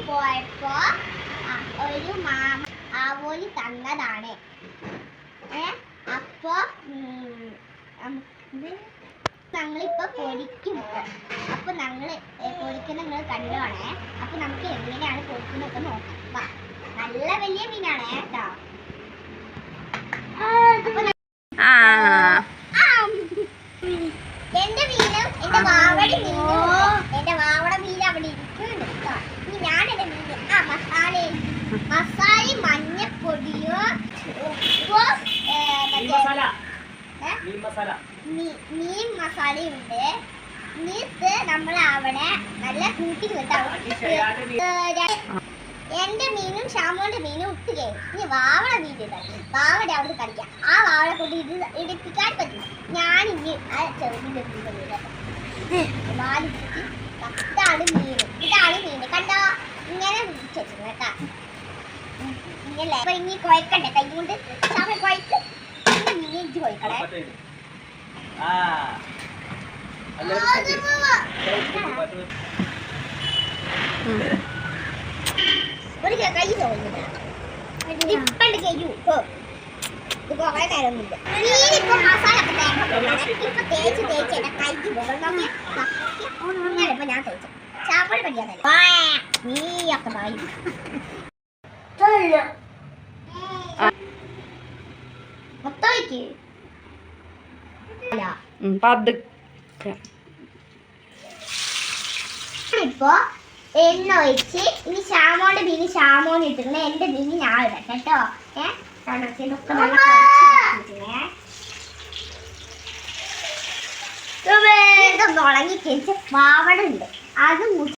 പോയപ്പോ ഒരു മാമ ആവോലി തന്നതാണ്. അപ്പൊ ഞങ്ങളിപ്പോ പൊരിക്കും. അപ്പൊ ഞങ്ങള് പൊരിക്കുന്ന നിങ്ങൾ കണ്ടോണേ. അപ്പൊ നമുക്ക് എങ്ങനെയാണ് പൊരിക്കുന്നൊക്കെ നോക്കാം. നല്ല വലിയ മീനാണ് കേട്ടോ. എന്റെ മീനും എന്റെ വാവട മീൻ അവിടെ ഇരിക്കുന്നുണ്ട് കേട്ടോ. ഇനി ഞാൻ എന്റെ മീൻ മസാലയും മഞ്ഞപ്പൊടിയോ മീൻ മസാലയും ഉണ്ട്. എന്നിട്ട് നമ്മൾ അവിടെ നല്ല കൂട്ടി കിട്ടാവും. എന്റെ മീനും ഷാമോന്റെ മീനും ഇട്ടുകയും ഇനി വാവള മീൻ ഇടാം. വാവട അവിടെ കളിക്കാം. ആ വാവളെ കൊണ്ട് ഇത് ഇടിപ്പിക്കാൻ പറ്റും. ഞാൻ ഇനി ആ ചെറുതിന്റെ ഇതാണ് മീൻ കണ്ടോ. ഇങ്ങനെ വിളിച്ചു കേട്ടാ. ഇങ്ങനെ അപ്പൊ ഇനി കുഴക്കണ്ടേ കൈ കൊണ്ട് കുഴക്ക്. മീൻ കുഴക്കണേ. ഒരു കൈ തോന്നുന്നില്ല. ഇപ്പണ്ട് കഴിയൂ. ഇത് കുറെ നേരമൊന്നുമില്ല. മീനിപ്പോ മസാല ഇപ്പൊ തേച്ച് എന്റെ കൈക്ക് പോകും. ഇപ്പൊ ഞാൻ തേച്ചു ചാപ്പട് പഠിക്കാന്നല്ല നീയൊക്കെ പറയും. മൊത്തയ്ക്ക് ഇപ്പൊ എണ്ണ ഒഴിച്ച് ഇനി ഷാമോന്റെ മീന് ഷാമോന് ഇട്ടിട്ടുണ്ട്. എന്റെ മീന് ഞാൻ ഇടാം കേട്ടോ. ഇതൊന്ന് ഉണങ്ങി കഴിച്ച് വാവട ഉണ്ട്. അത്